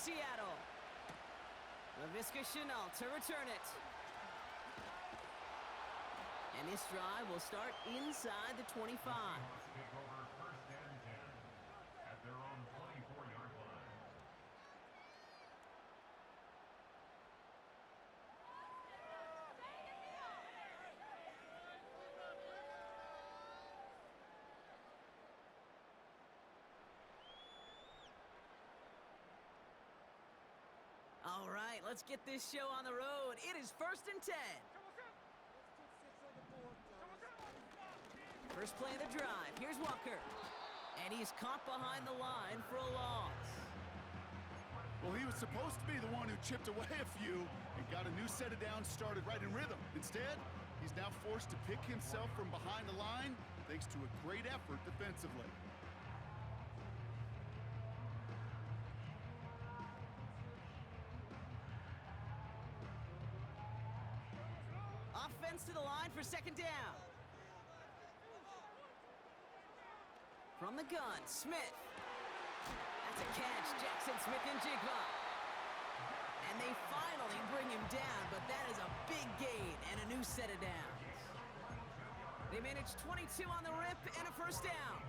Seattle. LaVisca Chenault to return it. And this drive will start inside the 25. Take over first and 10 at their own 24-yard line. All right, let's get this show on the road. It is 1st and 10. First play of the drive. Here's Walker. And he's caught behind the line for a loss. Well, he was supposed to be the one who chipped away a few and got a new set of downs started right in rhythm. Instead, he's now forced to pick himself from behind the line thanks to a great effort defensively. Offense to the line for 2nd down. From the gun, Smith. That's a catch, Jackson Smith-Njigba. And they finally bring him down, but that is a big gain and a new set of downs. They managed 22 on the rip and a 1st down.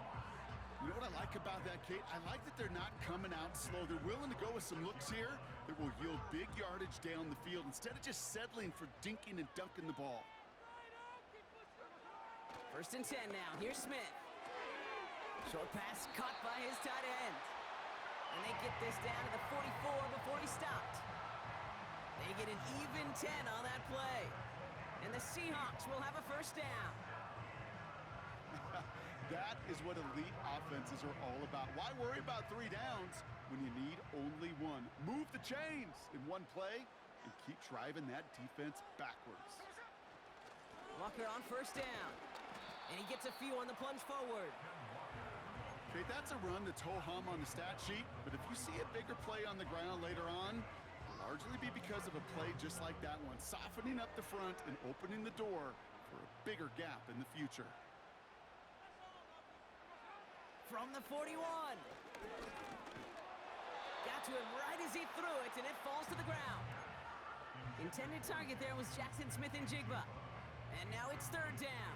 You know what I like about that, Kate? I like that they're not coming out slow. They're willing to go with some looks here that will yield big yardage down the field instead of just settling for dinking and dunking the ball. 1st and 10 now. Here's Smith. Short pass caught by his tight end. And they get this down to the 44 before he stopped. They get an even 10 on that play. And the Seahawks will have a 1st down. That is what elite offenses are all about. Why worry about 3 downs when you need only 1? Move the chains in one play and keep driving that defense backwards. Walker on 1st down. And he gets a few on the plunge forward. Okay, that's a run that's ho-hum on the stat sheet, but if you see a bigger play on the ground later on, it'll largely be because of a play just like that one, softening up the front and opening the door for a bigger gap in the future. From the 41. Got to him right as he threw it, and it falls to the ground. Intended target there was Jackson Smith-Njigba. And now it's 3rd down.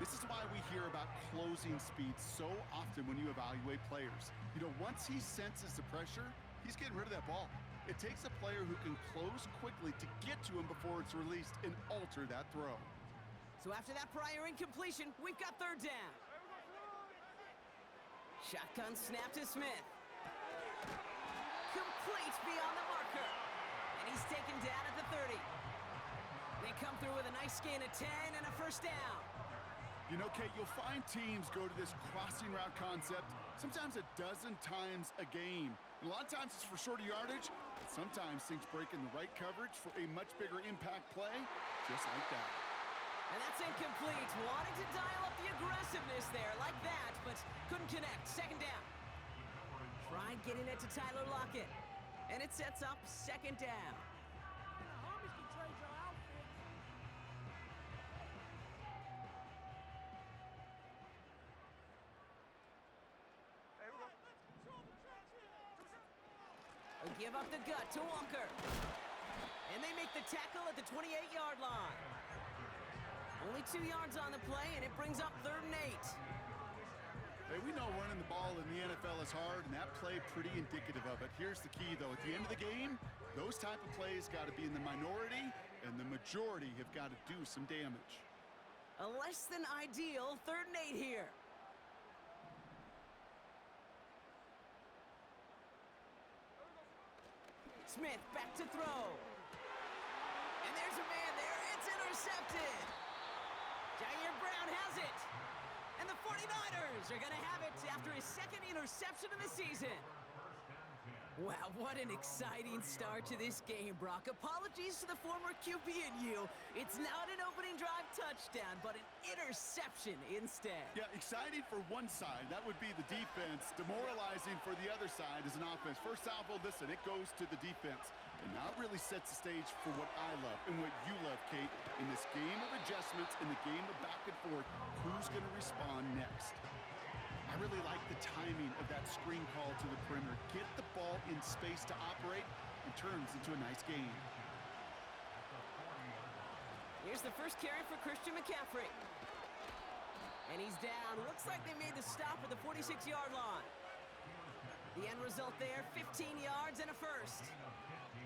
This is why we hear about closing speed so often when you evaluate players. You know, once he senses the pressure, he's getting rid of that ball. It takes a player who can close quickly to get to him before it's released and alter that throw. So after that prior incompletion, we've got 3rd down. Shotgun snap to Smith. Complete beyond the marker. And he's taken down at the 30. They come through with a nice gain of 10 and a 1st down. You know, Kate, you'll find teams go to this crossing route concept sometimes a dozen times a game. And a lot of times it's for shorter yardage, but sometimes things break in the right coverage for a much bigger impact play, just like that. And that's incomplete. Wanted to dial up the aggressiveness there like that, but couldn't connect. 2nd down. Tried getting it to Tyler Lockett. And it sets up 2nd down. They'll give up the gut to Walker. And they make the tackle at the 28-yard line. Only 2 yards on the play, and it brings up 3rd and 8. Hey, we know running the ball in the NFL is hard, and that play pretty indicative of it. Here's the key, though. At the end of the game, those type of plays got to be in the minority, and the majority have got to do some damage. A less than ideal 3rd and 8 here. Smith back to throw. And there's a man there. It's intercepted. Jair Brown has it. And the 49ers are going to have it after his 2nd interception of the season. Wow, what an exciting start to this game, Brock. Apologies to the former QB and you. It's not an opening drive touchdown, but an interception instead. Yeah, exciting for one side. That would be the defense. Demoralizing for the other side as an offense. First salvo, listen, it goes to the defense. And now it really sets the stage for what I love and what you love, Kate. In this game of adjustments, in the game of back and forth, who's going to respond next? I really like the timing of that screen call to the perimeter. Get the ball in space to operate and turns into a nice gain. Here's the first carry for Christian McCaffrey. And he's down. Looks like they made the stop at the 46-yard line. The end result there, 15 yards and a first.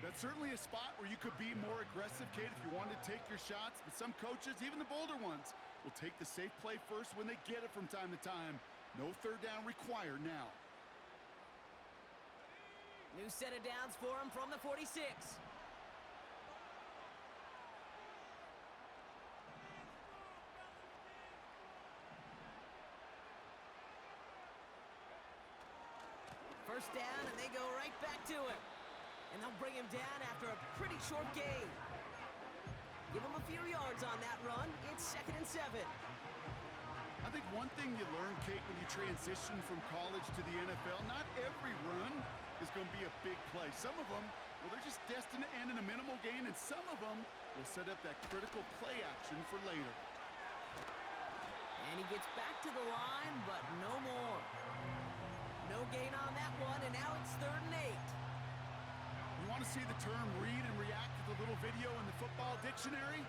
That's certainly a spot where you could be more aggressive, Kate, if you wanted to take your shots. But some coaches, even the bolder ones, will take the safe play first when they get it from time to time. No third down required now. New set of downs for him from the 46. First down, and they go right back to him. And they'll bring him down after a pretty short gain. Give him a few yards on that run. It's 2nd and 7. I think one thing you learn, Kate, when you transition from college to the NFL, not every run is going to be a big play. Some of them, well, they're just destined to end in a minimal gain, and some of them will set up that critical play action for later. And he gets back to the line, but no more. No gain on that one, and now it's 3rd and 8. You want to see the term read and react to the little video in the football dictionary?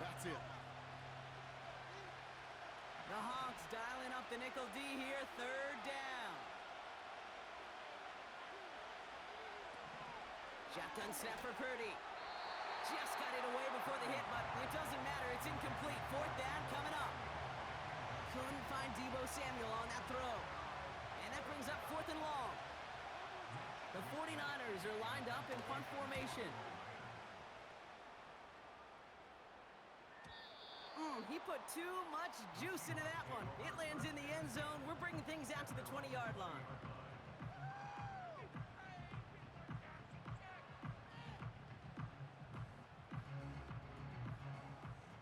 That's it. The Hawks dialing up the nickel D here, 3rd down. Shotgun snap for Purdy. Just got it away before the hit, but it doesn't matter. It's incomplete. 4th down coming up. Couldn't find Deebo Samuel on that throw. And that brings up 4th and long. The 49ers are lined up in punt formation. He put too much juice into that one. It lands in the end zone. We're bringing things out to the 20-yard line.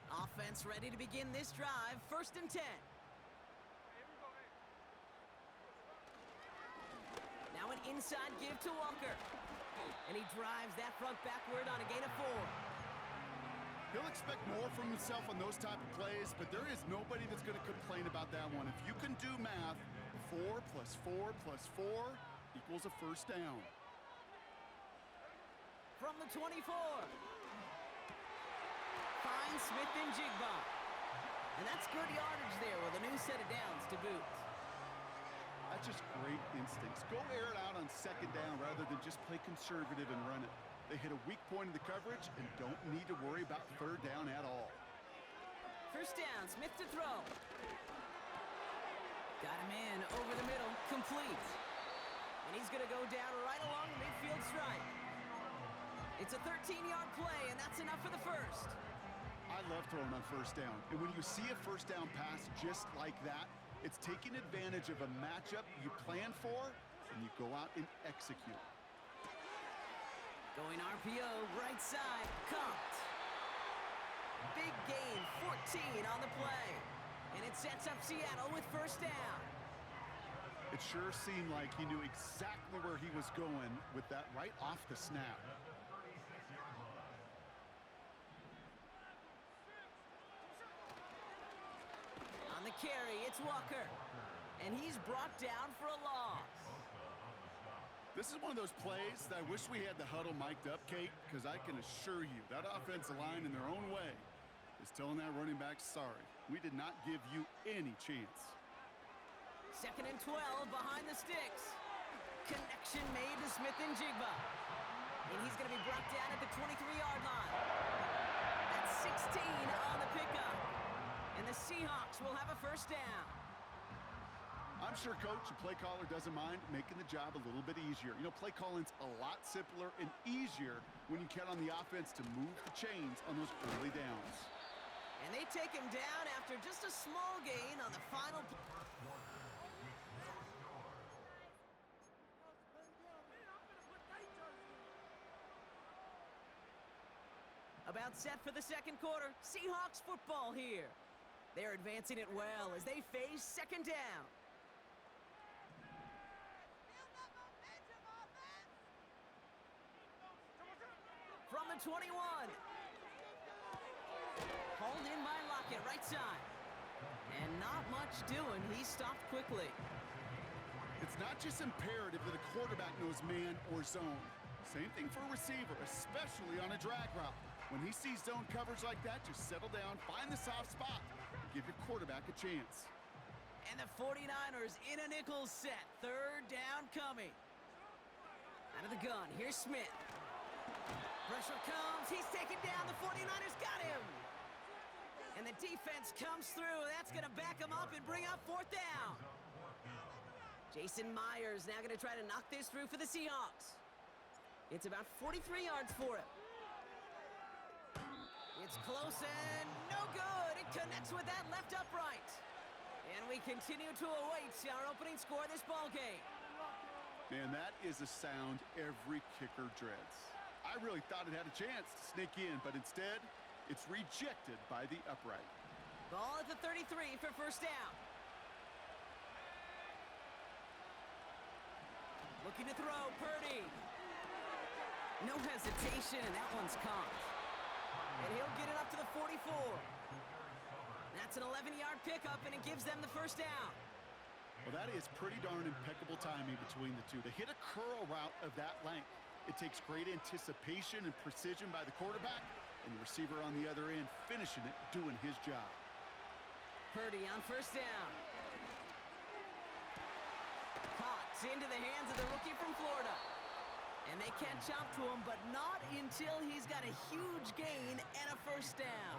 Offense ready to begin this drive. 1st and 10. Now an inside give to Walker. And he drives that front backward on a gain of 4. He'll expect more from himself on those type of plays, but there is nobody that's going to complain about that one. If you can do math, 4 plus 4 plus 4 equals a first down. From the 24. Finds Smith and Jigba. And that's good yardage there with a new set of downs to boot. That's just great instincts. Go air it out on 2nd down rather than just play conservative and run it. They hit a weak point in the coverage and don't need to worry about 3rd down at all. First down, Smith to throw. Got him in over the middle, complete. And he's going to go down right along the midfield stripe. It's a 13-yard play, and that's enough for the first. I love throwing on 1st down. And when you see a 1st down pass just like that, it's taking advantage of a matchup you plan for, and you go out and execute. Going RPO, right side, caught. Big gain, 14 on the play. And it sets up Seattle with 1st down. It sure seemed like he knew exactly where he was going with that right off the snap. On the carry, it's Walker. And he's brought down for a loss. This is one of those plays that I wish we had the huddle mic'd up, Kate, because I can assure you that offensive line in their own way is telling that running back, sorry, we did not give you any chance. 2nd and 12 behind the sticks. Connection made to Smith and Jigba. And he's going to be brought down at the 23-yard line. That's 16 on the pickup. And the Seahawks will have a 1st down. I'm sure Coach, the play caller, doesn't mind making the job a little bit easier. You know, play calling's a lot simpler and easier when you count on the offense to move the chains on those early downs. And they take him down after just a small gain on the final. About set for the 2nd quarter. Seahawks football here. They're advancing it well as they face 2nd down. From the 21. Hauled in by Lockett, right side. And not much doing. He stopped quickly. It's not just imperative that a quarterback knows man or zone. Same thing for a receiver, especially on a drag route. When he sees zone coverage like that, just settle down, find the soft spot, and give your quarterback a chance. And the 49ers in a nickel set. Third down coming. Out of the gun, here's Smith. Pressure comes, he's taken down, the 49ers got him. And the defense comes through, that's gonna back him up and bring up fourth down. Jason Myers now gonna try to knock this through for the Seahawks. It's about 43 yards for him. It's close and no good. It connects with that left upright. And we continue to await our opening score of this ball game. Man, that is a sound every kicker dreads. I really thought it had a chance to sneak in, but instead, it's rejected by the upright. Ball at the 33 for first down. Looking to throw, Purdy. No hesitation, and that one's caught. And he'll get it up to the 44. That's an 11-yard pickup, and it gives them the first down. Well, that is pretty darn impeccable timing between the two. To hit a curl route of that length, it takes great anticipation and precision by the quarterback, and the receiver on the other end finishing it, doing his job. Purdy on first down. Caught into the hands of the rookie from Florida. And they catch up to him, but not until he's got a huge gain and a first down.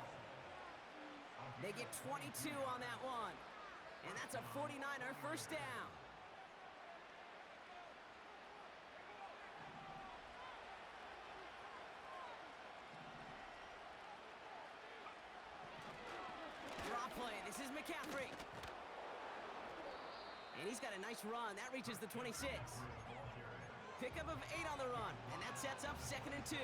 They get 22 on that one. And that's a 49er first down. Draw play. This is McCaffrey. And he's got a nice run. That reaches the 26. Pickup of 8 on the run. And that sets up 2nd and 2.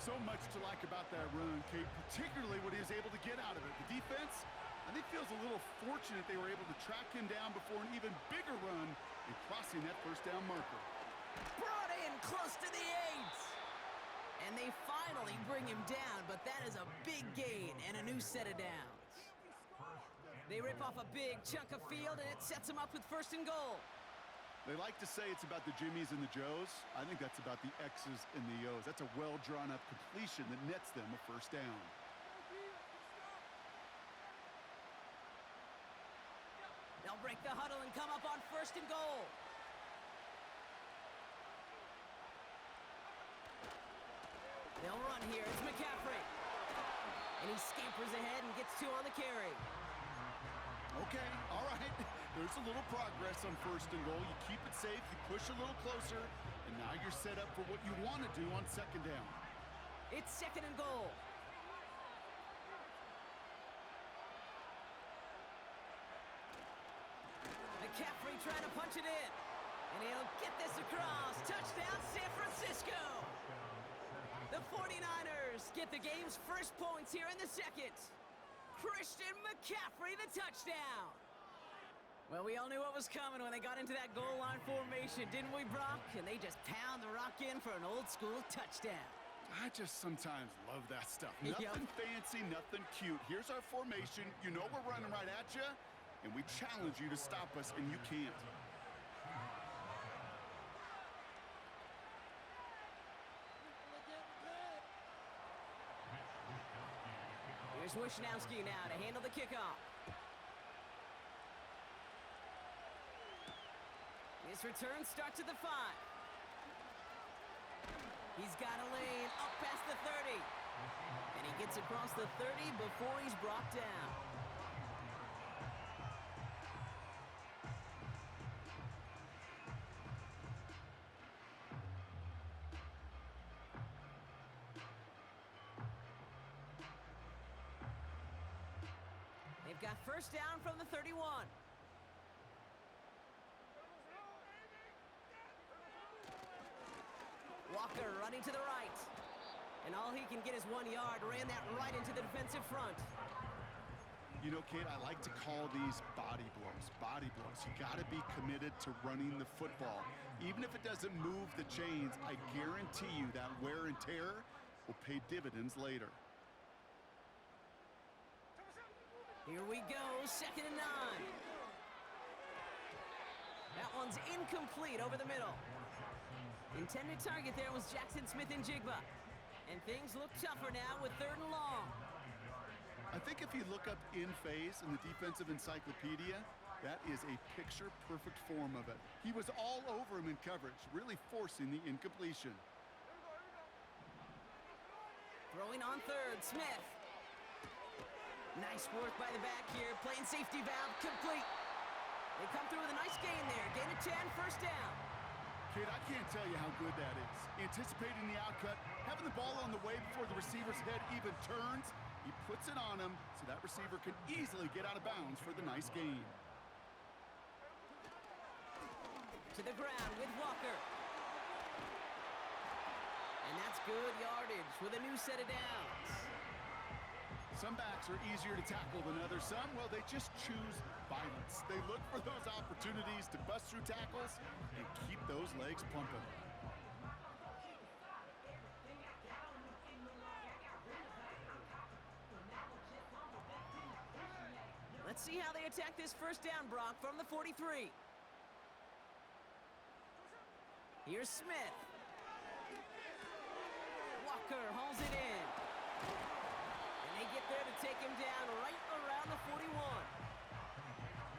So much to like about that run, Kate, particularly what he was able to get out of it. The defense, I think, feels a little fortunate they were able to track him down before an even bigger run and crossing that first down marker. Brought in close to the 8. And they finally bring him down, but that is a big gain and a new set of downs. They rip off a big chunk of field, and it sets them up with 1st and goal. They like to say it's about the Jimmies and the Joes. I think that's about the X's and the O's. That's a well-drawn-up completion that nets them a first down. They'll break the huddle and come up on 1st and goal. They'll run here. It's McCaffrey. And he scampers ahead and gets 2 on the carry. Okay, all right. There's a little progress on 1st and goal. You keep it safe, you push a little closer, and now you're set up for what you want to do on 2nd down. It's 2nd and goal. McCaffrey trying to punch it in. And he'll get this across. Touchdown, San Francisco. The 49ers get the game's first points here in the 2nd. Christian McCaffrey, the touchdown. Well, we all knew what was coming when they got into that goal line formation, didn't we, Brock? And they just pound the rock in for an old-school touchdown. I just sometimes love that stuff. Nothing fancy, nothing cute. Here's our formation. You know we're running right at you, and we challenge you to stop us, and you can't. Here's Wishnowski now to handle the kickoff. His return starts at the 5. He's got a lane up past the 30. And he gets across the 30 before he's brought down. They've got first down from the 31. Walker running to the right. And all he can get is 1 yard. Ran that right into the defensive front. You know, Kate, I like to call these body blows. Body blows. You got to be committed to running the football. Even if it doesn't move the chains, I guarantee you that wear and tear will pay dividends later. Here we go, 2nd and 9. That one's incomplete over the middle. Intended target there was Jackson Smith-Njigba. And things look tougher now with 3rd and long. I think if you look up in phase in the defensive encyclopedia, that is a picture-perfect form of it. He was all over him in coverage, really forcing the incompletion. Throwing on 3rd, Smith. Nice work by the back here, playing safety valve complete. They come through with a nice gain there. Gain of 10, 1st down. Kid, I can't tell you how good that is. Anticipating the outcut, having the ball on the way before the receiver's head even turns, he puts it on him so that receiver can easily get out of bounds for the nice gain. To the ground with Walker. And that's good yardage with a new set of downs. Some backs are easier to tackle than others. Some, well, they just choose violence. They look for those opportunities to bust through tackles and keep those legs pumping. Let's see how they attack this 1st down, Brock, from the 43. Here's Smith. Walker hauls it in. And they get there to take him down right around the 41.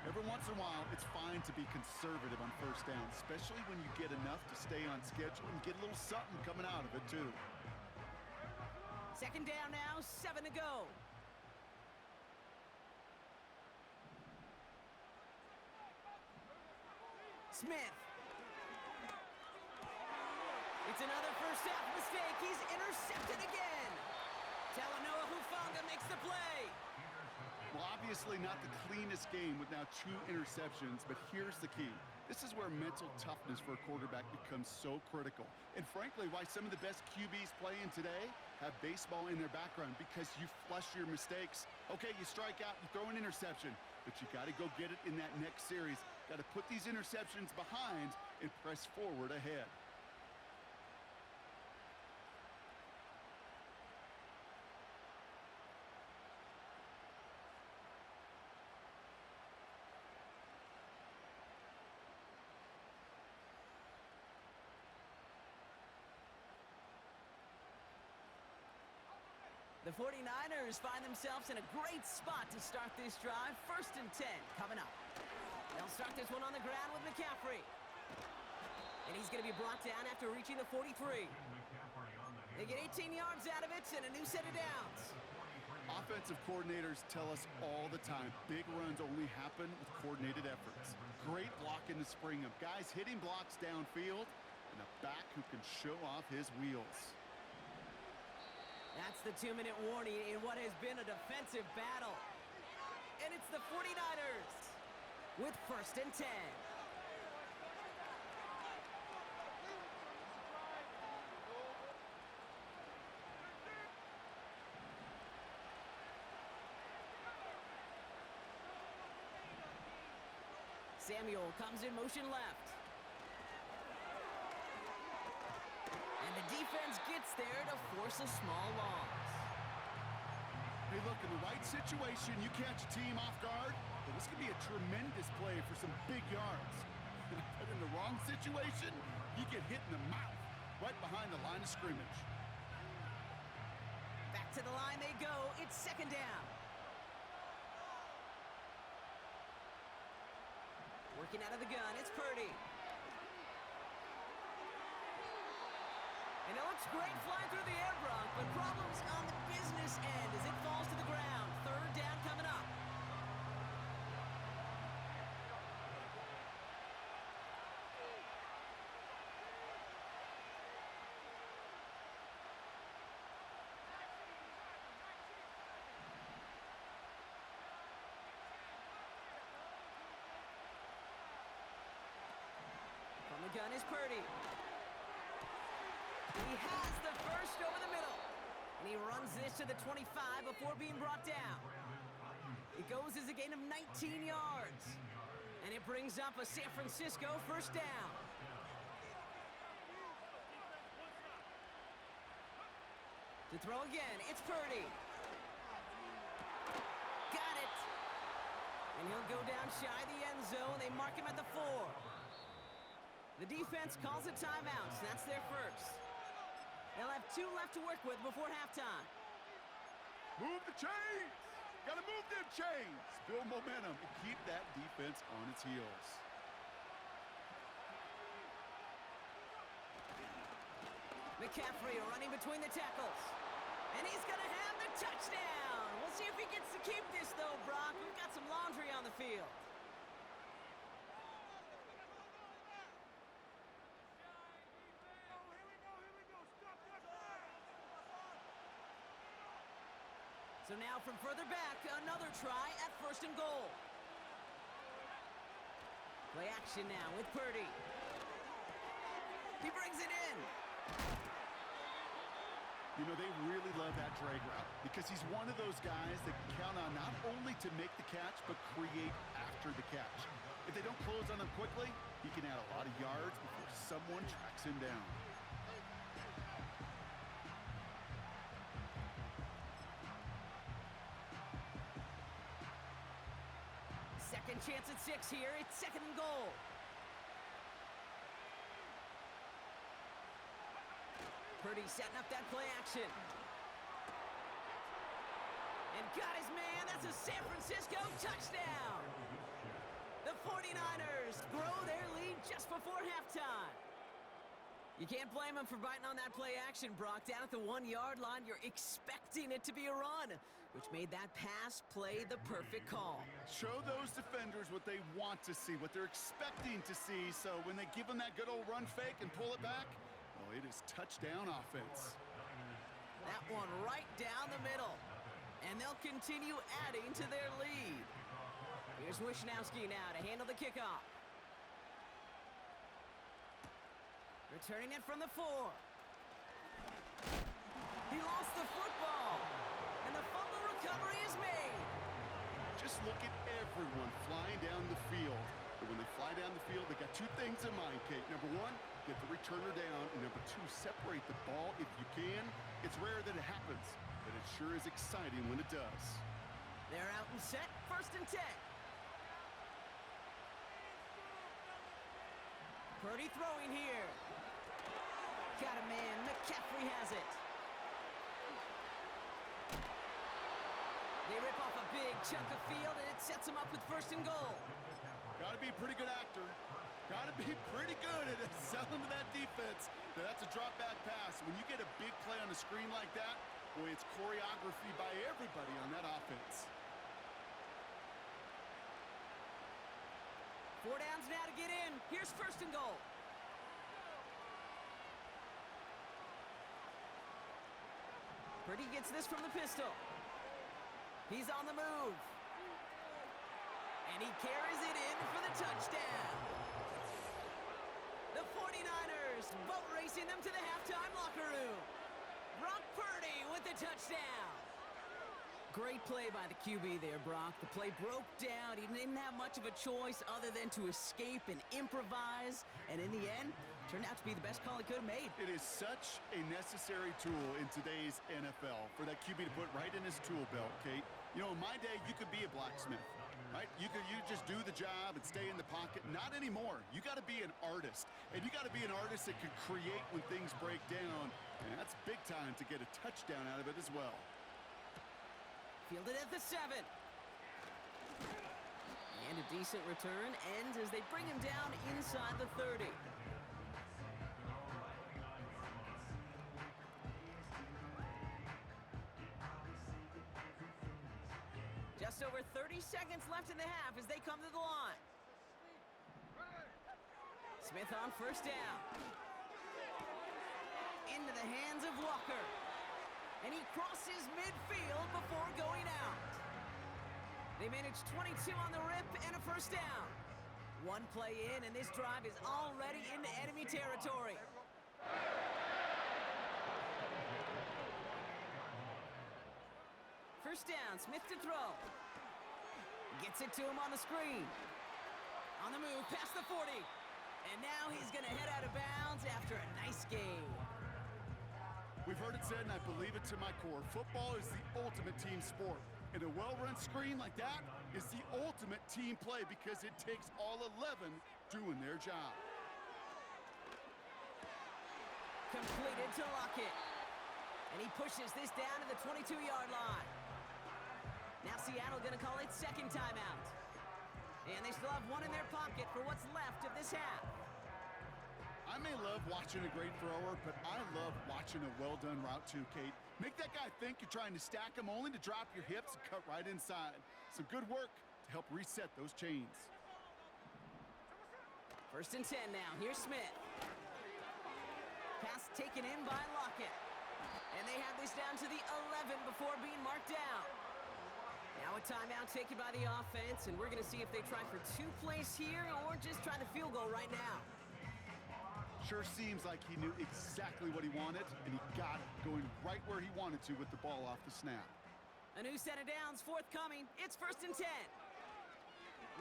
Every once in a while, it's fine to be conservative on 1st down, especially when you get enough to stay on schedule and get a little something coming out of it, too. 2nd down now, 7 to go. Smith. It's another 1st half mistake. He's intercepted again. Talanoa Hufanga makes the play. Well, obviously not the cleanest game with now 2 interceptions, but here's the key. This is where mental toughness for a quarterback becomes so critical. And frankly, why some of the best QBs playing today have baseball in their background, because you flush your mistakes. Okay, you strike out, you throw an interception, but you got to go get it in that next series. Got to put these interceptions behind and press forward ahead. The 49ers find themselves in a great spot to start this drive. 1st and 10 coming up. They'll start this one on the ground with McCaffrey. And he's going to be brought down after reaching the 43. They get 18 yards out of it and a new set of downs. Offensive coordinators tell us all the time, big runs only happen with coordinated efforts. Great block in the spring of guys hitting blocks downfield and a back who can show off his wheels. That's the 2-minute warning in what has been a defensive battle. And it's the 49ers with 1st and 10. Samuel comes in motion left. And the defense gets there to force a small loss. Hey, look, in the right situation, you catch a team off guard, and this could be a tremendous play for some big yards. But in the wrong situation, you get hit in the mouth right behind the line of scrimmage. Back to the line they go. It's 2nd down. Working out of the gun, it's Purdy. And it looks great flying through the air, Brock, but problems on the business end as it falls to the ground. 3rd down coming up. From the gun is Purdy. He has the first over the middle. And he runs this to the 25 before being brought down. It goes as a gain of 19 yards. And it brings up a San Francisco 1st down. To throw again, it's Purdy. Got it. And he'll go down shy of the end zone. They mark him at the 4. The defense calls a timeout, so that's their first. They'll have 2 left to work with before halftime. Move the chains! Gotta move them chains! Build momentum and keep that defense on its heels. McCaffrey running between the tackles. And he's going to have the touchdown. We'll see if he gets to keep this, though, Brock. We've got some laundry on the field. So now from further back, another try at 1st and goal. Play action now with Purdy. He brings it in. You know, they really love that drag route because he's one of those guys that can count on not only to make the catch, but create after the catch. If they don't close on him quickly, he can add a lot of yards before someone tracks him down. Second chance at 6 here. It's 2nd and goal. Purdy setting up that play action. And got his man. That's a San Francisco touchdown. The 49ers grow their lead just before halftime. You can't blame him for biting on that play action, Brock. Down at the 1-yard line, you're expecting it to be a run, which made that pass play the perfect call. Show those defenders what they want to see, what they're expecting to see, so when they give them that good old run fake and pull it back, well, it is touchdown offense. That one right down the middle. And they'll continue adding to their lead. Here's Wishnowski now to handle the kickoff. Returning it from the 4. He lost the football. And the fumble recovery is made. Just look at everyone flying down the field. But when they fly down the field, they got 2 things in mind, Kate. Number 1, get the returner down. And number 2, separate the ball if you can. It's rare that it happens, but it sure is exciting when it does. They're out and set. 1st and 10. Purdy throwing here. Got a man. McCaffrey has it. They rip off a big chunk of field, and it sets them up with 1st and goal. Got to be a pretty good actor. Got to be pretty good at selling to that defense. That's a drop back pass. When you get a big play on the screen like that, boy, it's choreography by everybody on that offense. 4 downs now to get in. Here's 1st and goal. Purdy gets this from the pistol. He's on the move. And he carries it in for the touchdown. The 49ers boat racing them to the halftime locker room. Brock Purdy with the touchdown. Great play by the QB there, Brock. The play broke down. He didn't have much of a choice other than to escape and improvise. And in the end, turned out to be the best call he could have made. It is such a necessary tool in today's NFL for that QB to put right in his tool belt, Kate. You know, in my day, you could be a blacksmith, right? You just do the job and stay in the pocket. Not anymore. You got to be an artist. And you got to be an artist that can create when things break down. And that's big time to get a touchdown out of it as well. Fielded at the 7. And a decent return ends as they bring him down inside the 30. Just over 30 seconds left in the half as they come to the line. Smith on 1st down. Into the hands of Walker. And he crosses midfield before going out. They managed 22 on the rip and a 1st down. 1 play in, and this drive is already into enemy territory. First down, Smith to throw. Gets it to him on the screen. On the move, past the 40. And now he's going to head out of bounds after a nice game. We've heard it said, and I believe it to my core, football is the ultimate team sport. And a well-run screen like that, is the ultimate team play because it takes all 11 doing their job. Completed to Lockett. And he pushes this down to the 22-yard line. Now Seattle going to call it second timeout. And they still have one in their pocket for what's left of this half. I may love watching a great thrower, but I love watching a well-done route too, Kate. Make that guy think you're trying to stack him only to drop your hips and cut right inside. Some good work to help reset those chains. First and 10 now. Here's Smith. Pass taken in by Lockett. And they have this down to the 11 before being marked down. Now a timeout taken by the offense, and we're going to see if they try for 2 plays here or just try the field goal right now. Sure seems like he knew exactly what he wanted, and he got it, going right where he wanted to with the ball off the snap. A new set of downs forthcoming. It's first and 10.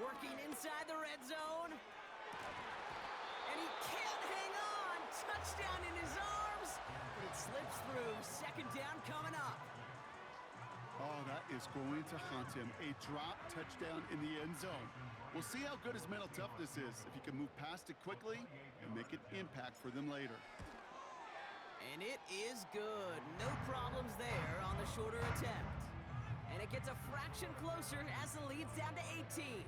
Working inside the red zone. And he can't hang on. Touchdown in his arms. But it slips through. Second down coming up. Oh, that is going to haunt him. A drop touchdown in the end zone. We'll see how good his mental toughness is, if he can move past it quickly and make an impact for them later. And it is good. No problems there on the shorter attempt. And it gets a fraction closer as the lead's down to 18.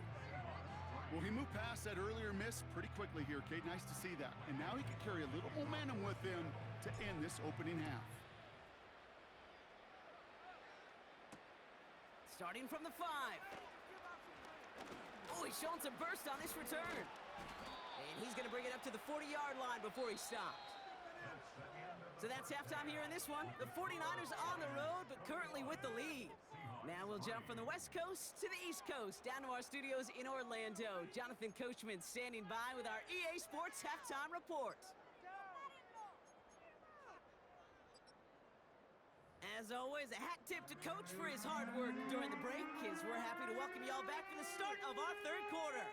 Well, he moved past that earlier miss pretty quickly here, Kate. Nice to see that. And now he can carry a little momentum with him to end this opening half. Starting from the 5. Oh, he's showing some burst on this return. And he's going to bring it up to the 40-yard line before he stopped. So that's halftime here in this one. The 49ers on the road, but currently with the lead. Now we'll jump from the West Coast to the East Coast, down to our studios in Orlando. Jonathan Coachman standing by with our EA Sports Halftime Report. As always, a hat tip to Coach for his hard work during the break, as we're happy to welcome y'all back for the start of our third quarter.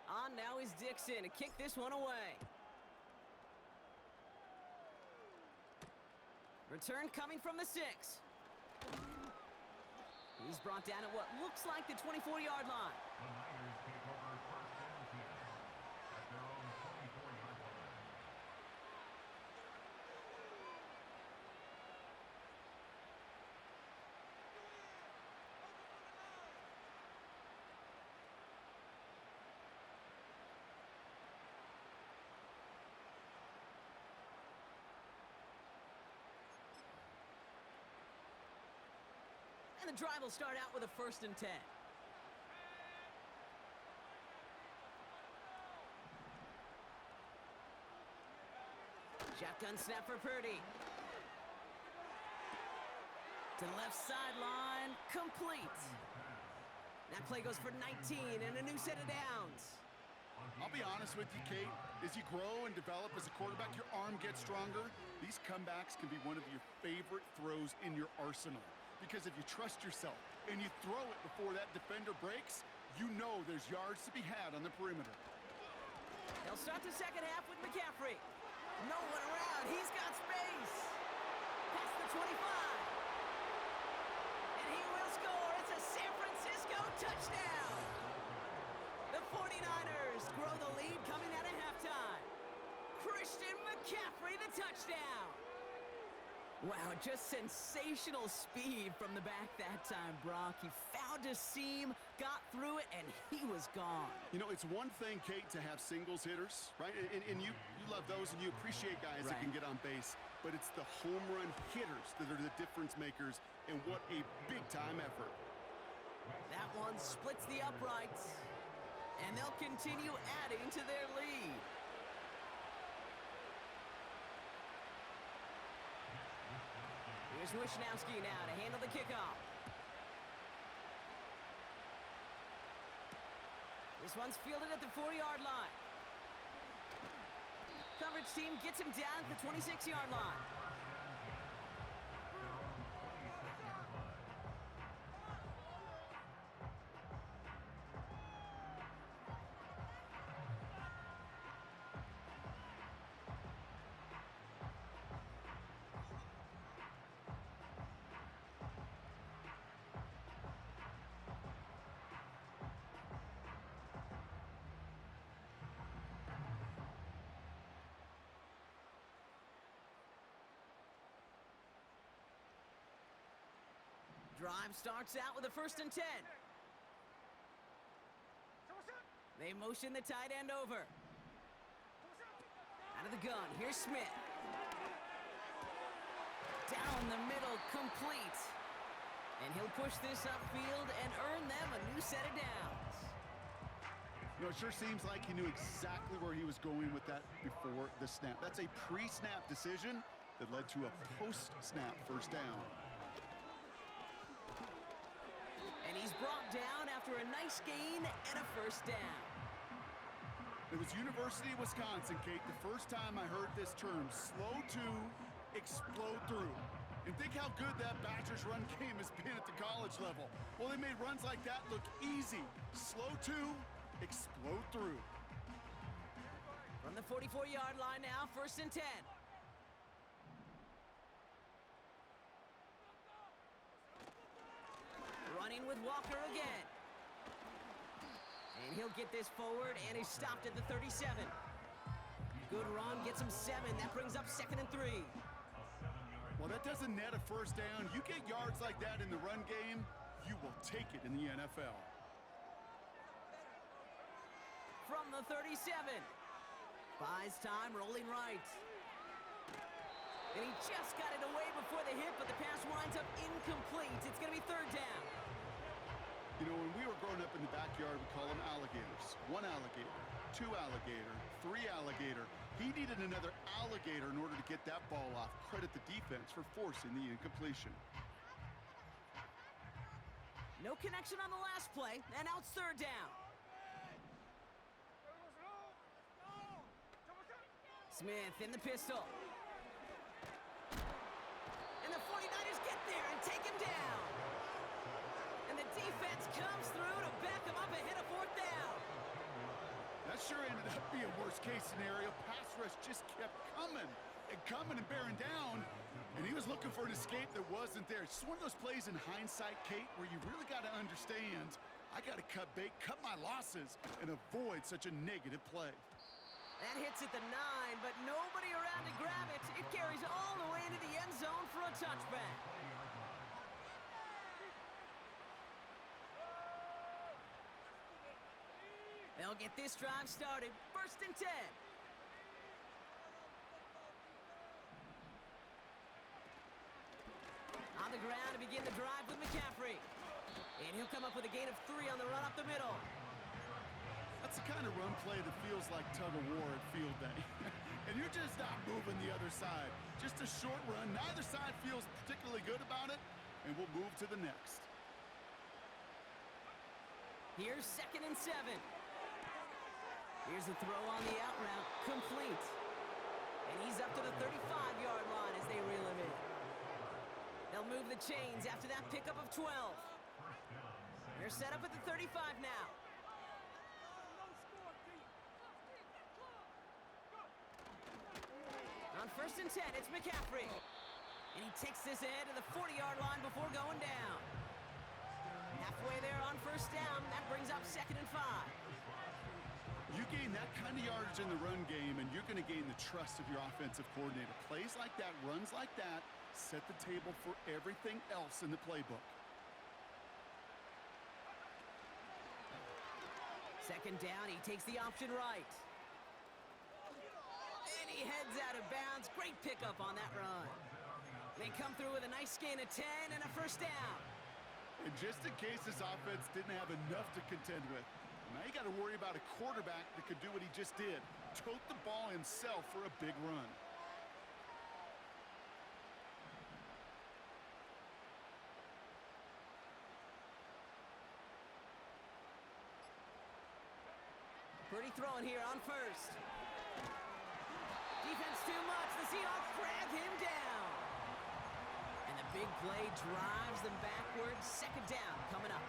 On now is Dixon to kick this one away. Return coming from the 6. He's brought down at what looks like the 24-yard line. The Niners take over first and 10 at their own 24-yard line. And the drive will start out with a first and 10. Shotgun snap for Purdy. To the left sideline, complete. That play goes for 19 and a new set of downs. I'll be honest with you, Kate. As you grow and develop as a quarterback, your arm gets stronger. These comebacks can be one of your favorite throws in your arsenal. Because if you trust yourself and you throw it before that defender breaks, you know there's yards to be had on the perimeter. They'll start the second half with McCaffrey. No one around. He's got space. Past the 25. And he will score. It's a San Francisco touchdown. The 49ers grow the lead coming out of halftime. Christian McCaffrey, the touchdown. Wow, just sensational speed from the back that time, Brock. He found a seam, got through it, and he was gone. You know, it's one thing, Kate, to have singles hitters, right? And you love those, and you appreciate guys that can get on base. But it's the home run hitters that are the difference makers, and what a big-time effort. That one splits the uprights, and they'll continue adding to their lead. Here's Wishnowski now to handle the kickoff. This one's fielded at the 4-yard line. Coverage team gets him down at the 26-yard line. drive starts out with a 1st and 10. They motion the tight end over. Out of the gun, here's Smith. Down the middle, complete. And he'll push this upfield and earn them a new set of downs. You know, it sure seems like he knew exactly where he was going with that before the snap. That's a pre-snap decision that led to a post-snap 1st down. And he's brought down after a nice gain and a 1st down. It was University of Wisconsin, Kate, the first time I heard this term, slow to explode through. And think how good that Badgers run game has been at the college level. Well, they made runs like that look easy. Slow to explode through. From the 44-yard line now, 1st and 10. Running with Walker again. And he'll get this forward, and he's stopped at the 37. Good run, gets him 7. That brings up 2nd and 3. Well, that doesn't net a 1st down. You get yards like that in the run game, you will take it in the NFL. From the 37. Buys time, rolling right. And he just got it away before the hit, but the pass winds up incomplete. It's going to be 3rd down. You know, when we were growing up in the backyard, we call them alligators. 1 alligator, 2 alligator, 3 alligator. He needed another alligator in order to get that ball off. Credit the defense for forcing the incompletion. No connection on the last play, and now it's 3rd down. Smith in the pistol. And the 49ers get there and take him down. And the defense comes through to back him up and hit a 4th down. That sure ended up being worst-case scenario. Pass rush just kept coming and bearing down, and he was looking for an escape that wasn't there. It's just one of those plays in hindsight, Kate, where you really got to understand, I got to cut bait, cut my losses, and avoid such a negative play. That hits at the 9, but nobody around to grab it. It carries all the way into the end zone for a touchback. They'll get this drive started. 1st and 10. On the ground to begin the drive with McCaffrey. And he'll come up with a gain of 3 on the run up the middle. That's the kind of run play that feels like tug-of-war at field day. And you're just not moving the other side. Just a short run. Neither side feels particularly good about it, and we'll move to the next. Here's 2nd and 7. Here's a throw on the out route, complete. And he's up to the 35-yard line as they reel him in. They'll move the chains after that pickup of 12. They're set up at the 35 now. On 1st and 10, it's McCaffrey. And he takes this ahead to the 40-yard line before going down. Halfway there on 1st down, that brings up 2nd and 5. You gain that kind of yardage in the run game, and you're going to gain the trust of your offensive coordinator. Plays like that, runs like that, set the table for everything else in the playbook. 2nd down, he takes the option right. And he heads out of bounds. Great pickup on that run. They come through with a nice gain of 10 and a 1st down. And just in case this offense didn't have enough to contend with, now you got to worry about a quarterback that could do what he just did. Tote the ball himself for a big run. Pretty throwing here on 1st. Defense too much. The Seahawks drag him down. And the big play drives them backwards. 2nd down coming up.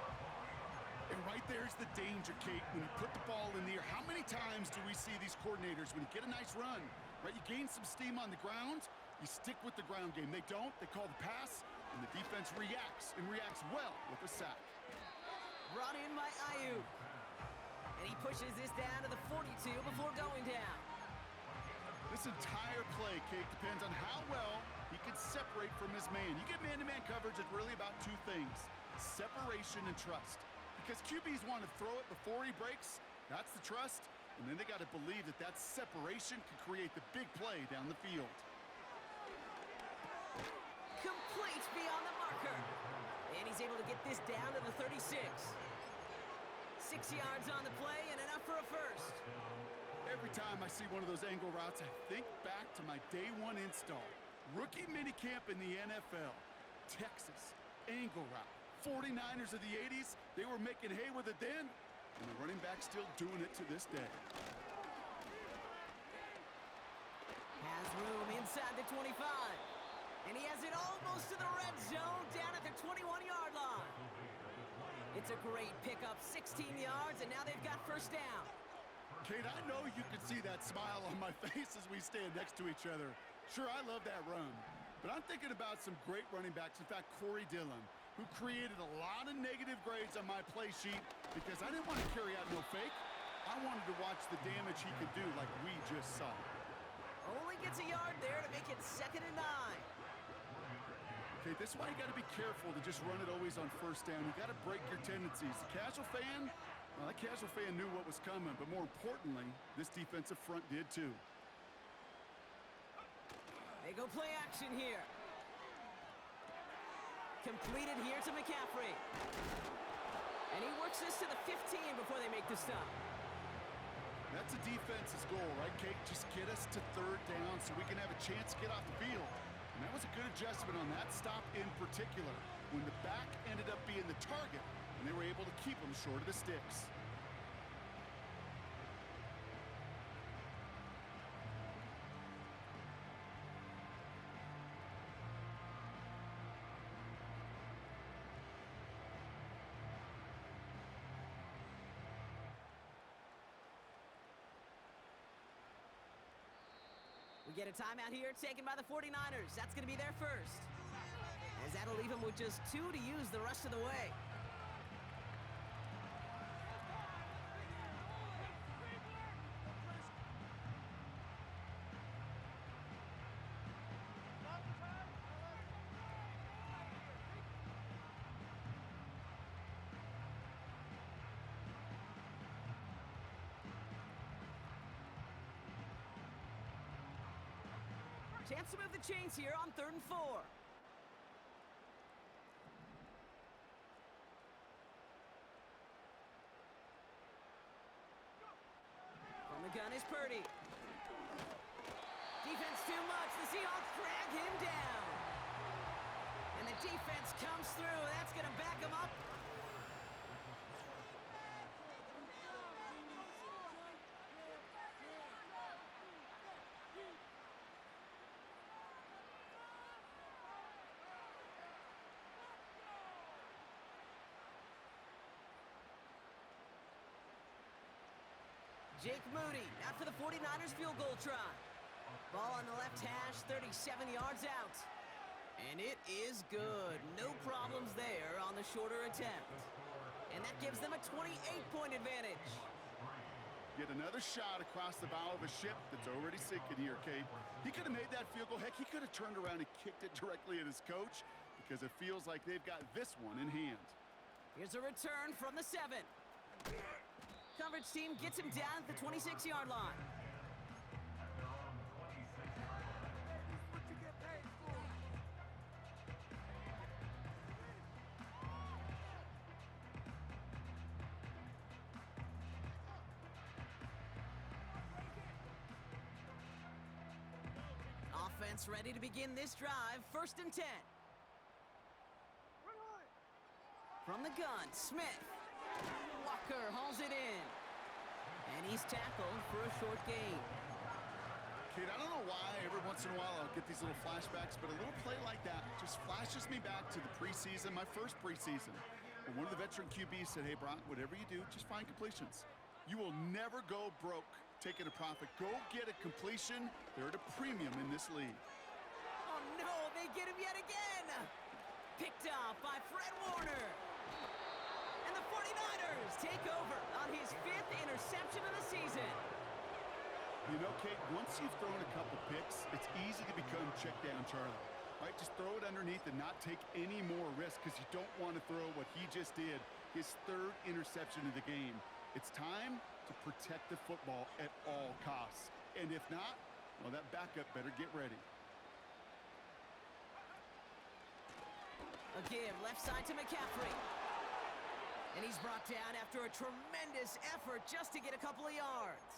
And right there's the danger, Kate, when you put the ball in the air. How many times do we see these coordinators, when you get a nice run, right, you gain some steam on the ground, you stick with the ground game. They don't, they call the pass, and the defense reacts, and reacts well with a sack. Brought in by Ayuk. And he pushes this down to the 42 before going down. This entire play, Kate, depends on how well he can separate from his man. You get man-to-man coverage, it's really about two things: separation and trust. Because QBs want to throw it before he breaks, that's the trust, and then they got to believe that that separation can create the big play down the field. Complete beyond the marker. And he's able to get this down to the 36. 6 yards on the play and enough for a first. Every time I see one of those angle routes, I think back to my day one install. Rookie minicamp in the NFL. Texas, angle route. 49ers of the 80s, they were making hay with it then, and the running back's still doing it to this day. Has room inside the 25. And he has it almost to the red zone, down at the 21-yard line. It's a great pickup, 16 yards, and now they've got first down. Kate, I know you can see that smile on my face as we stand next to each other. Sure, I love that run, but I'm thinking about some great running backs. In fact, Corey Dillon, who created a lot of negative grades on my play sheet because I didn't want to carry out no fake. I wanted to watch the damage he could do like we just saw. Only gets a yard there to make it 2nd and 9. Okay, this is why you got to be careful to just run it always on first down. You got to break your tendencies. The casual fan, well, that casual fan knew what was coming, but more importantly, this defensive front did too. They go play action here. Completed here to McCaffrey. And he works this to the 15 before they make the stop. That's a defense's goal, right, Kate? Just get us to 3rd down so we can have a chance to get off the field. And that was a good adjustment on that stop in particular, when the back ended up being the target, and they were able to keep him short of the sticks. We get a timeout here taken by the 49ers. That's going to be their first. As that'll leave them with just 2 to use the rest of the way. Chance to move the chains here on 3rd and 4. From the gun is Purdy. Defense too much. The Seahawks drag him down. And the defense comes through. That's going to back him up. Jake Moody out for the 49ers field goal try. Ball on the left hash, 37 yards out. And it is good. No problems there on the shorter attempt. And that gives them a 28-point advantage. Yet another shot across the bow of a ship that's already sinking here, Kate. He could have made that field goal. Heck, he could have turned around and kicked it directly at his coach because it feels like they've got this one in hand. Here's a return from the 7. Coverage team gets him down at the 26-yard line. Offense ready to begin this drive. 1st and 10. From the gun, Smith. Walker hauls it in. And he's tackled for a short gain. Kate, I don't know why every once in a while I'll get these little flashbacks, but a little play like that just flashes me back to the preseason, my first preseason. When one of the veteran QBs said, hey, Brock, whatever you do, just find completions. You will never go broke taking a profit. Go get a completion. They're at a premium in this league. Oh, no, they get him yet again. Picked off by Fred Warner. And the 49ers take over on his 5th interception of the season. You know, Kate, once you've thrown a couple picks, it's easy to become check down Charlie. right? Just throw it underneath and not take any more risk because you don't want to throw what he just did, his third interception of the game. It's time to protect the football at all costs. And if not, well, that backup better get ready. A give, left side to McCaffrey. And he's brought down after a tremendous effort just to get a couple of yards.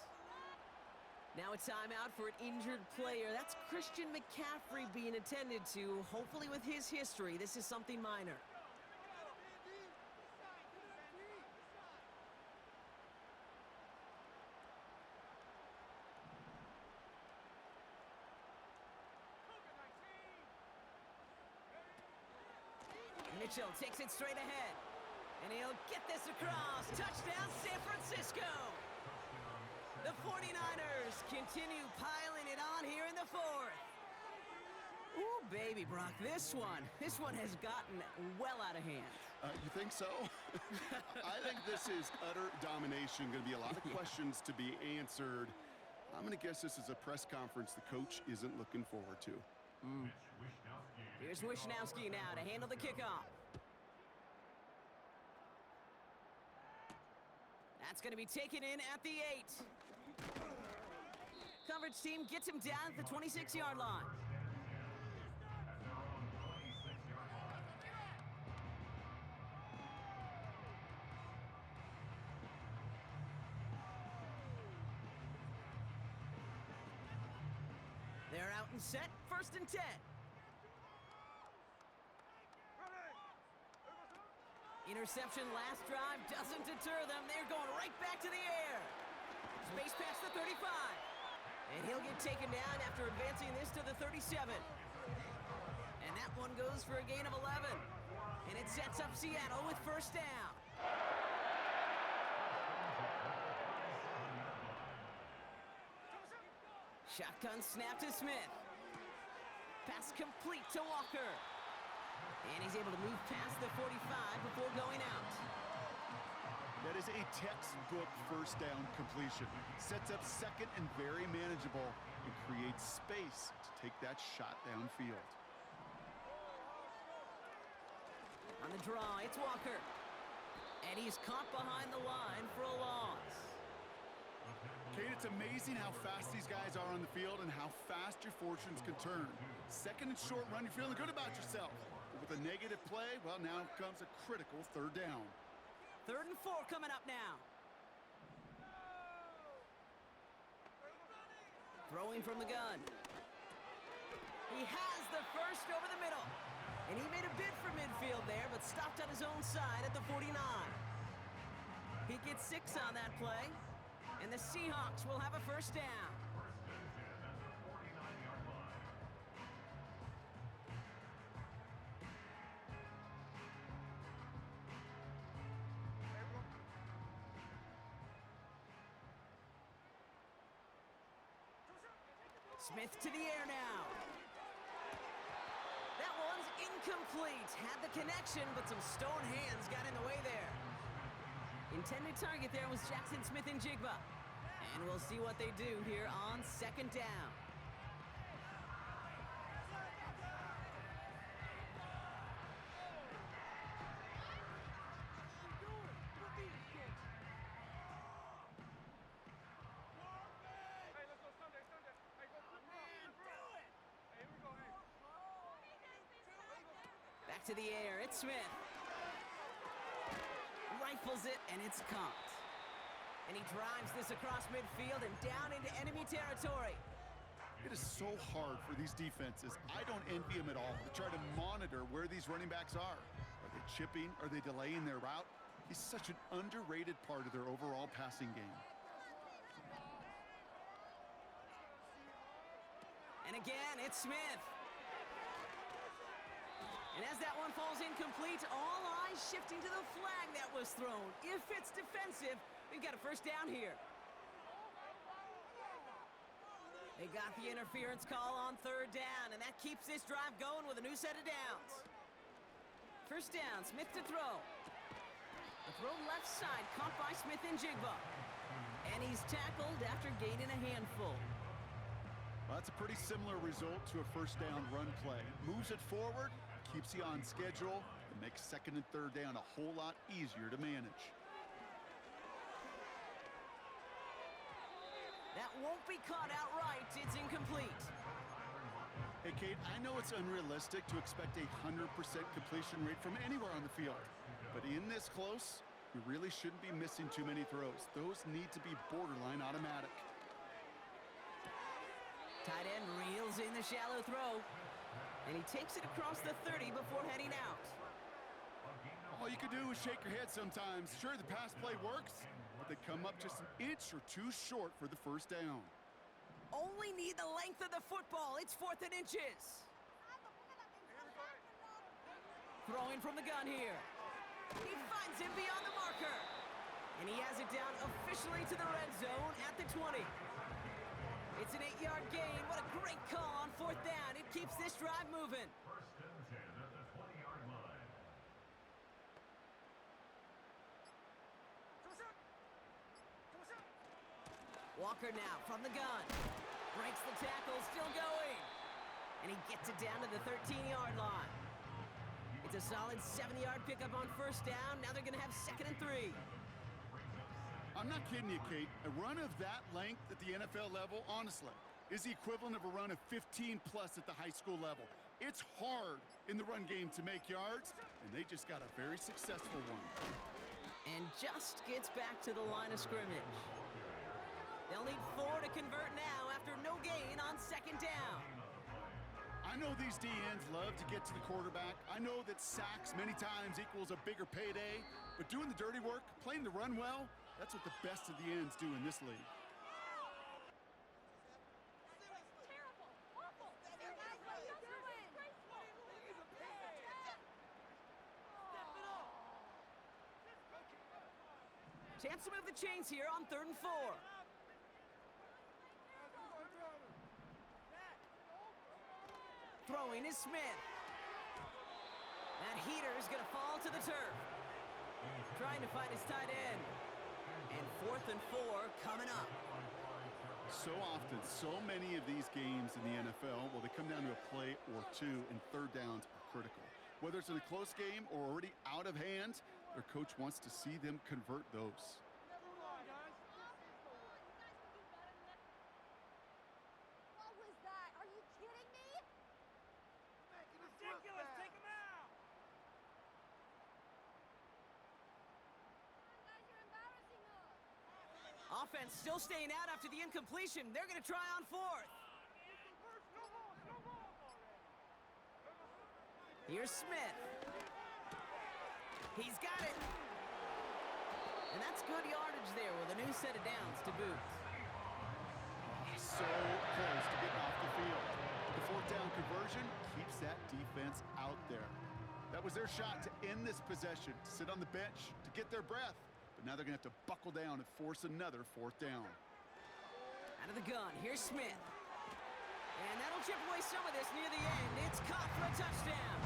Now a timeout for an injured player. That's Christian McCaffrey being attended to. Hopefully with his history, this is something minor. Mitchell takes it straight ahead. And he'll get this across. Touchdown, San Francisco! The 49ers continue piling it on here in the fourth. Ooh, baby, Brock, this one has gotten well out of hand. You think so? I think this is utter domination. Going to be a lot of questions to be answered. I'm going to guess this is a press conference the coach isn't looking forward to. Here's Wishnowski now to handle the kickoff. That's going to be taken in at the 8. Coverage team gets him down at the 26-yard line. They're out and set, 1st and 10. Interception last drive doesn't deter them. They're going right back to the air. Space past the 35. And he'll get taken down after advancing this to the 37. And that one goes for a gain of 11. And it sets up Seattle with 1st down. Shotgun snap to Smith. Pass complete to Walker. And he's able to move past the 45 before going out. That is a textbook 1st down completion. Sets up 2nd and very manageable and creates space to take that shot downfield. On the draw, it's Walker. And he's caught behind the line for a loss. Kate, it's amazing how fast these guys are on the field and how fast your fortunes can turn. 2nd and short run, you're feeling good about yourself. But with a negative play, well, now comes a critical 3rd down. 3rd and 4 coming up now. Throwing from the gun. He has the first over the middle. And he made a bid for midfield there, but stopped on his own side at the 49. He gets 6 on that play. And the Seahawks will have a 1st down. Smith to the air now. That one's incomplete. Had the connection, but some stone hands got in the way there. Intended target there was Jackson Smith and Jigba. And we'll see what they do here on 2nd down. Back to the air, it's Smith. Rifles it, and it's caught. And he drives this across midfield and down into enemy territory. It is so hard for these defenses. I don't envy them at all to try to monitor where these running backs are. Are they chipping? Are they delaying their route? He's such an underrated part of their overall passing game. And again, it's Smith. And as that one falls incomplete, all eyes shifting to the flag that was thrown. If it's defensive, we've got a 1st down here. They got the interference call on 3rd down, and that keeps this drive going with a new set of downs. 1st down, Smith to throw. The throw left side, caught by Smith and Jigba. And he's tackled after gaining a handful. Well, that's a pretty similar result to a first down run play. Moves it forward, keeps you on schedule, and makes second and third down a whole lot easier to manage. That won't be caught outright. It's incomplete. Hey, Kate, I know it's unrealistic to expect a 100% completion rate from anywhere on the field. But in this close, you really shouldn't be missing too many throws. Those need to be borderline automatic. Tight end reels in the shallow throw. And he takes it across the 30 before heading out. All you can do is shake your head sometimes. Sure, the pass play works, but they come up just an inch or two short for the first down. Only need the length of the football. It's 4th and inches. Throwing from the gun here. He finds him beyond the marker. And he has it down officially to the red zone at the 20. It's an 8-yard gain. What a great call on 4th down. It keeps this drive moving. First and 10 at the 20-yard line. Walker now from the gun. Breaks the tackle, still going. And he gets it down to the 13-yard line. It's a solid 7-yard pickup on first down. Now they're going to have 2nd and 3. I'm not kidding you, Kate. A run of that length at the NFL level, honestly, is the equivalent of a run of 15-plus at the high school level. It's hard in the run game to make yards, and they just got a very successful one. And just gets back to the line of scrimmage. They'll need 4 to convert now after no gain on 2nd down. I know these DNs love to get to the quarterback. I know that sacks many times equals a bigger payday, but doing the dirty work, playing the run well, that's what the best of the ends do in this league. Chance to move the chains here on 3rd and 4. Throwing is Smith. That heater is going to fall to the turf. Trying to find his tight end. And 4th and 4 coming up. So often, so many of these games in the NFL, well, they come down to a play or two, and third downs are critical. Whether it's in a close game or already out of hand, their coach wants to see them convert those. What was that? Are you kidding me? Ridiculous! Take him out! Guys, you're embarrassing us. Offense still staying out after the incompletion. They're going to try on 4th. Here's Smith. He's got it. And that's good yardage there with a new set of downs to boot. So close to getting off the field. The 4th down conversion keeps that defense out there. That was their shot to end this possession, to sit on the bench, to get their breath. But now they're going to have to buckle down and force another 4th down. Out of the gun, here's Smith. And that'll chip away some of this near the end. It's caught for a touchdown.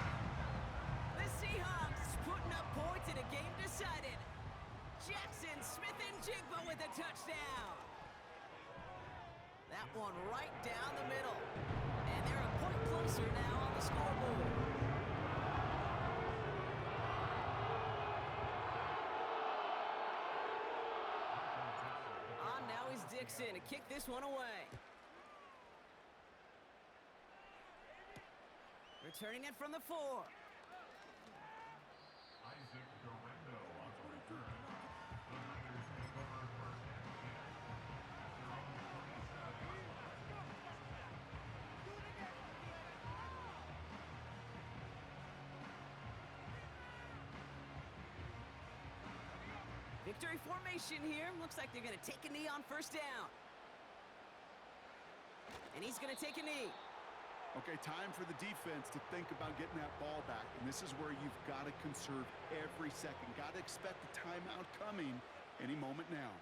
The Seahawks putting up points in a game decided. Jackson, Smith, and Jigba with a touchdown. That one right down the middle. And they're a point closer now on the scoreboard. On now is Dixon to kick this one away. Returning it from the 4. Isaac Dorendo on the return. The Niners take over first and 10 at their own 27. Victory formation here. Looks like they're going to take a knee on first down. And he's going to take a knee. Okay, time for the defense to think about getting that ball back. And this is where you've got to conserve every second. Got to expect the timeout coming any moment now.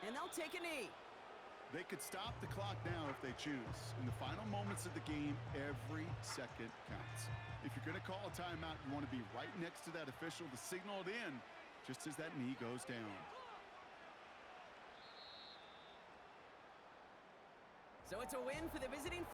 And they'll take a knee. They could stop the clock now if they choose. In the final moments of the game, every second counts. If you're going to call a timeout, you want to be right next to that official to signal it in. just as that knee goes down. So it's a win for the visiting